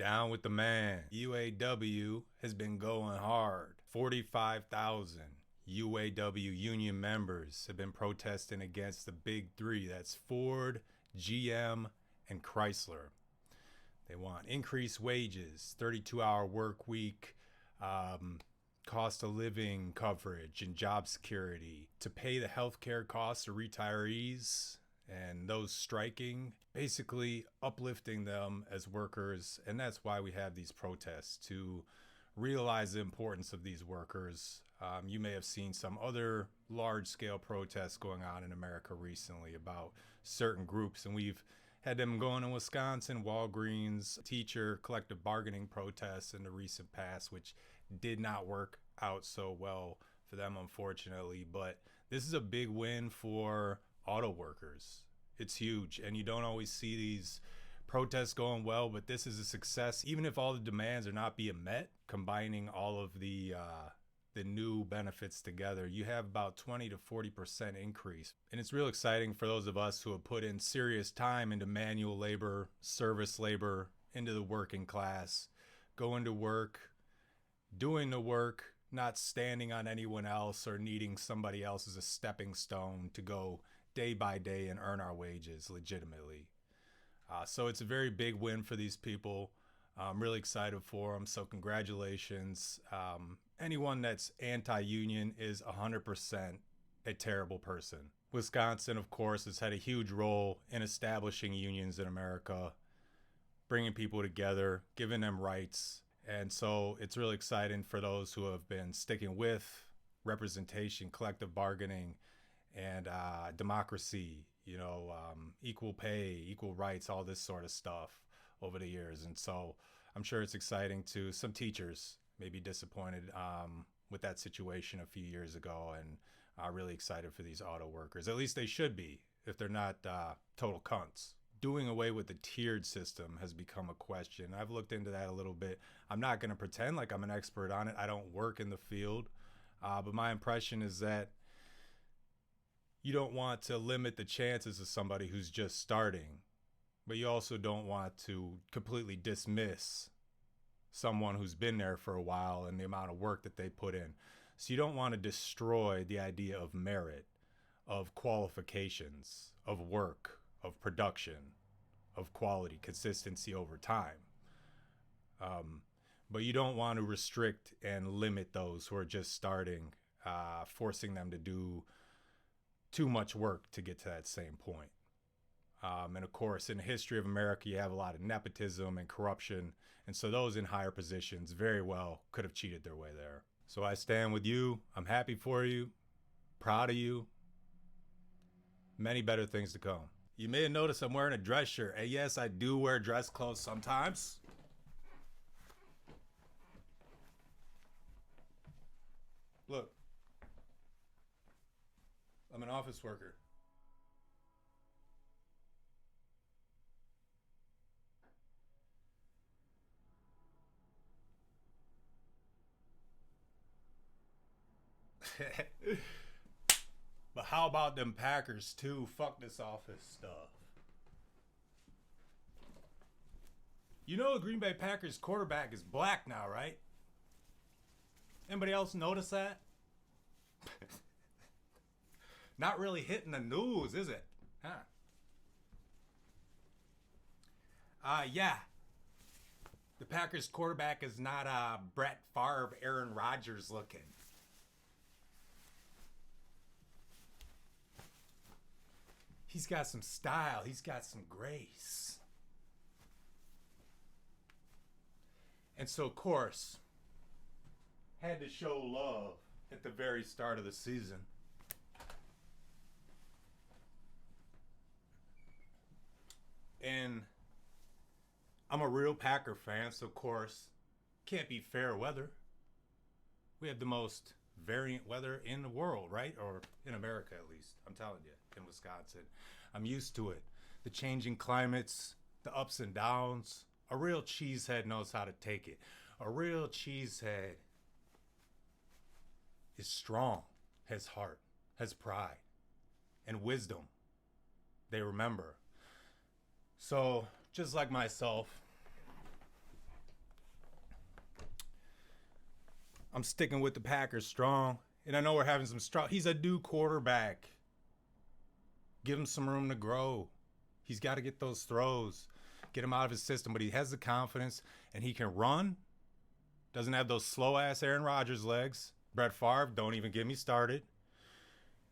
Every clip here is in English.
Down with the man. UAW has been going hard. 45,000 UAW union members have been protesting against the big three. That's Ford, GM, and Chrysler. They want increased wages, 32-hour work week, cost of living coverage, and job security to pay the healthcare costs of retirees and those striking, basically uplifting them as workers. And that's why we have these protests, to realize the importance of these workers. You may have seen some other large-scale protests going on in America recently about certain groups, and we've had them going in Wisconsin, Walgreens, teacher collective bargaining protests in the recent past, which did not work out so well for them, unfortunately. But this is a big win for auto workers. It's huge, and you don't always see these protests going well, but this is a success. Even if all the demands are not being met, combining all of the new benefits together, you have about 20 to 40% increase. And it's real exciting for those of us who have put in serious time into manual labor, service labor, into the working class, going to work, doing the work, not standing on anyone else or needing somebody else as a stepping stone to go day by day and earn our wages legitimately. So it's a very big win for these people. I'm really excited for them. So congratulations. Anyone that's anti-union is 100% a terrible person. Wisconsin, of course, has had a huge role in establishing unions in America, bringing people together, giving them rights. And so it's really exciting for those who have been sticking with representation, collective bargaining, and democracy, equal pay, equal rights, all this sort of stuff over the years. And so I'm sure it's exciting to some teachers may be disappointed with that situation a few years ago, and really excited for these auto workers. At least they should be, if they're not total cunts. Doing away with the tiered system has become a question. I've looked into that a little bit. I'm not going to pretend like I'm an expert on it. I don't work in the field, but my impression is that you don't want to limit the chances of somebody who's just starting, but you also don't want to completely dismiss someone who's been there for a while and the amount of work that they put in. So you don't want to destroy the idea of merit, of qualifications, of work, of production, of quality, consistency over time. But you don't want to restrict and limit those who are just starting, forcing them to do too much work to get to that same point. And of course, in the history of America, you have a lot of nepotism and corruption. And so those in higher positions very well could have cheated their way there. So I stand with you. I'm happy for you, proud of you. Many better things to come. You may have noticed I'm wearing a dress shirt. And yes, I do wear dress clothes sometimes. Look, I'm an office worker. But how about them Packers too? Fuck this office stuff. You know the Green Bay Packers quarterback is black now, right? Anybody else notice that? Not really hitting the news, is it? Huh? Yeah. The Packers quarterback is not Brett Favre, Aaron Rodgers looking. He's got some style. He's got some grace. And so, of course, had to show love at the very start of the season. And I'm a real Packer fan, so of course, can't be fair weather. We have the most variant weather in the world, right? Or in America, at least. I'm telling you, in Wisconsin. I'm used to it. The changing climates, the ups and downs. A real cheesehead knows how to take it. A real cheesehead is strong, has heart, has pride, and wisdom. They remember. So, just like myself, I'm sticking with the Packers strong. And I know we're having some strong. He's a new quarterback. Give him some room to grow. He's got to get those throws, get him out of his system. But he has the confidence and he can run. Doesn't have those slow ass Aaron Rodgers legs. Brett Favre, don't even get me started.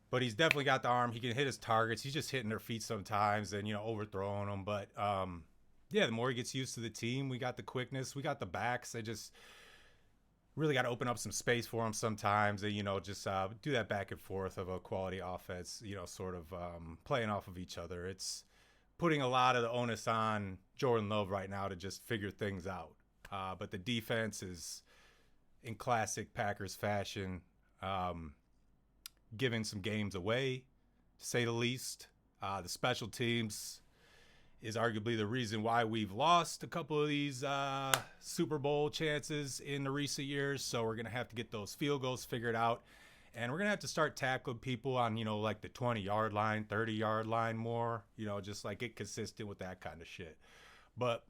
But he's definitely got the arm. He can hit his targets. He's just hitting their feet sometimes and, overthrowing them. But, the more he gets used to the team, we got the quickness. We got the backs. They just really got to open up some space for him sometimes and, just do that back and forth of a quality offense, sort of playing off of each other. It's putting a lot of the onus on Jordan Love right now to just figure things out. But the defense is in classic Packers fashion, giving some games away, to say the least. The special teams is arguably the reason why we've lost a couple of these Super Bowl chances in the recent years. So we're going to have to get those field goals figured out. And we're going to have to start tackling people on, like the 20-yard line, 30-yard line more, just like get consistent with that kind of shit. But,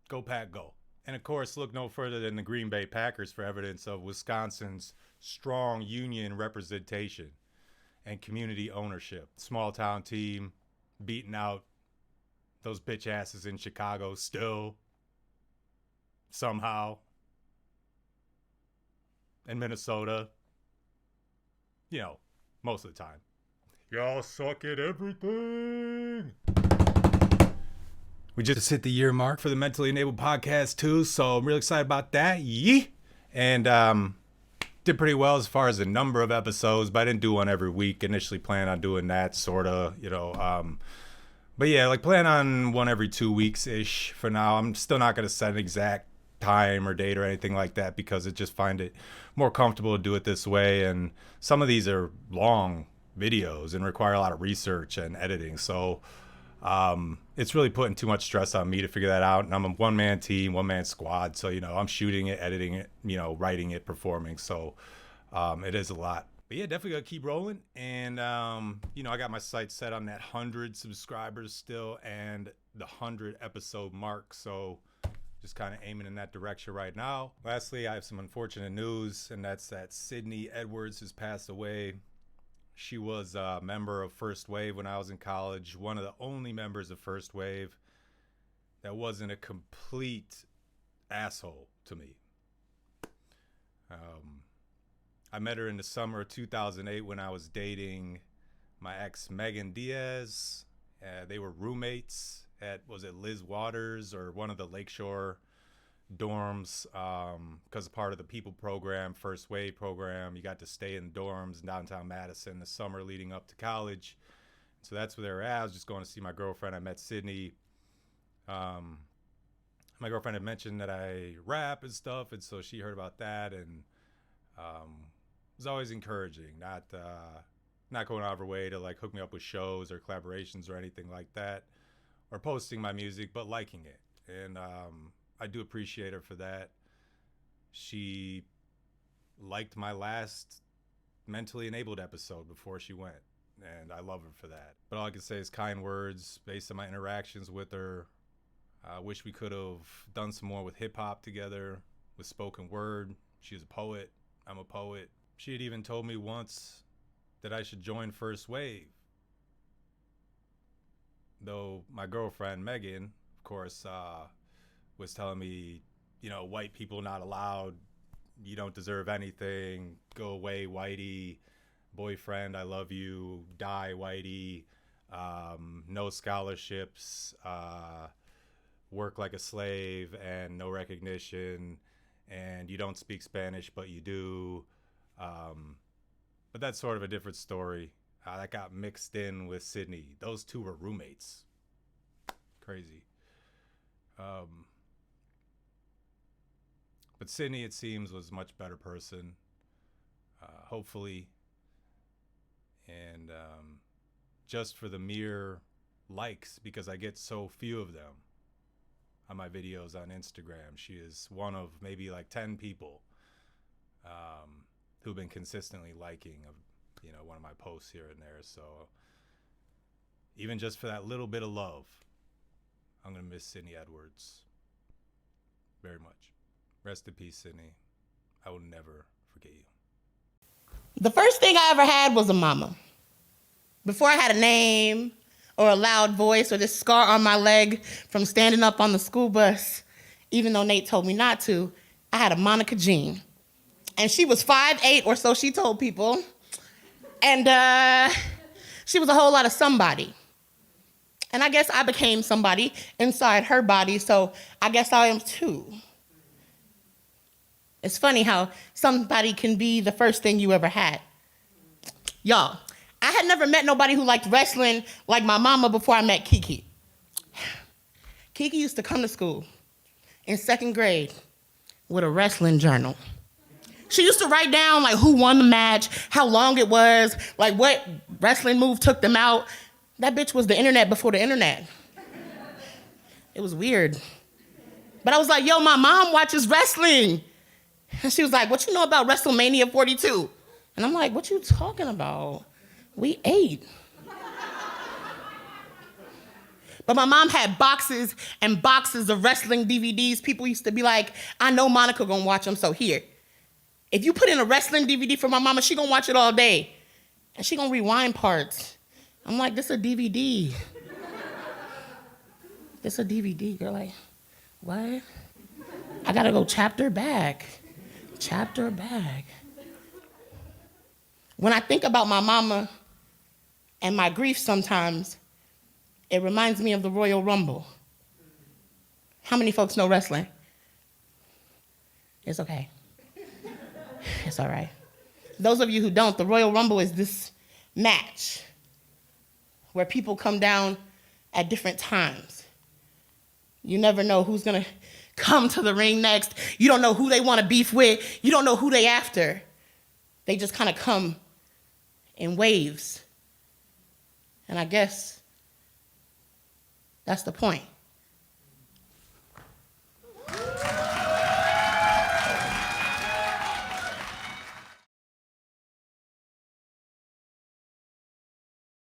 go Pack, go. And, of course, look no further than the Green Bay Packers for evidence of Wisconsin's strong union representation and community ownership. Small town team beating out those bitch asses in Chicago still, somehow. And Minnesota, most of the time. Y'all suck at everything. We just hit the year mark for the Mentally Enabled podcast too, so I'm really excited about that. Yee! And did pretty well as far as the number of episodes, but I didn't do one every week. Initially planned on doing that, sort of, But yeah, like plan on one every 2 weeks-ish for now. I'm still not going to set an exact time or date or anything like that because I just find it more comfortable to do it this way. And some of these are long videos and require a lot of research and editing. So it's really putting too much stress on me to figure that out. And I'm a one-man team, one-man squad. So, I'm shooting it, editing it, writing it, performing. So it is a lot. But yeah, definitely got to keep rolling. And, I got my sights set on that 100 subscribers still and the 100 episode mark. So just kind of aiming in that direction right now. Lastly, I have some unfortunate news, and that's that Sydney Edwards has passed away. She was a member of First Wave when I was in college, one of the only members of First Wave that wasn't a complete asshole to me. I met her in the summer of 2008 when I was dating my ex, Megan Diaz. They were roommates at, was it Liz Waters or one of the Lakeshore dorms, because part of the People program, First Wave program, you got to stay in dorms in downtown Madison the summer leading up to college. So that's where they were at. I was just going to see my girlfriend. I met Sydney. My girlfriend had mentioned that I rap and stuff, and so she heard about that, and it was always encouraging, not going out of her way to like hook me up with shows or collaborations or anything like that, or posting my music, but liking it. And I do appreciate her for that. She liked my last Mentally Enabled episode before she went, and I love her for that. But all I can say is kind words based on my interactions with her. I wish we could have done some more with hip-hop together, with spoken word. She's a poet. I'm a poet. She had even told me once that I should join First Wave. Though my girlfriend, Megan, of course, was telling me, white people not allowed. You don't deserve anything. Go away, whitey. Boyfriend, I love you. Die, whitey. No scholarships. Work like a slave and no recognition. And you don't speak Spanish, but you do. But that's sort of a different story. That got mixed in with Sydney. Those two were roommates. Crazy. But Sydney, it seems, was a much better person. Hopefully. And just for the mere likes, because I get so few of them on my videos on Instagram. She is one of maybe like 10 people who've been consistently liking one of my posts here and there. So even just for that little bit of love, I'm going to miss Sydney Edwards very much. Rest in peace, Sydney. I will never forget you. The first thing I ever had was a mama. Before I had a name or a loud voice or this scar on my leg from standing up on the school bus, even though Nate told me not to, I had a Monica Jean. And she was 5'8", or so she told people. And she was a whole lot of somebody. And I guess I became somebody inside her body, so I guess I am too. It's funny how somebody can be the first thing you ever had. Y'all, I had never met nobody who liked wrestling like my mama before I met Kiki. Kiki used to come to school in 2nd grade with a wrestling journal. She used to write down like who won the match, how long it was, like what wrestling move took them out. That bitch was the internet before the internet. It was weird. But I was like, yo, my mom watches wrestling. And she was like, what you know about WrestleMania 42? And I'm like, what you talking about? We ate. But my mom had boxes and boxes of wrestling DVDs. People used to be like, I know Monica gonna watch them, so here. If you put in a wrestling DVD for my mama, she gonna watch it all day. And she gonna rewind parts. I'm like, this a DVD. This a DVD. Girl, like, what? I gotta go chapter back. Chapter back. When I think about my mama and my grief sometimes, it reminds me of the Royal Rumble. How many folks know wrestling? It's okay. It's all right. Those of you who don't, the Royal Rumble is this match where people come down at different times. You never know who's gonna come to the ring next. You don't know who they want to beef with. You don't know who they after. They just kind of come in waves. And I guess that's the point.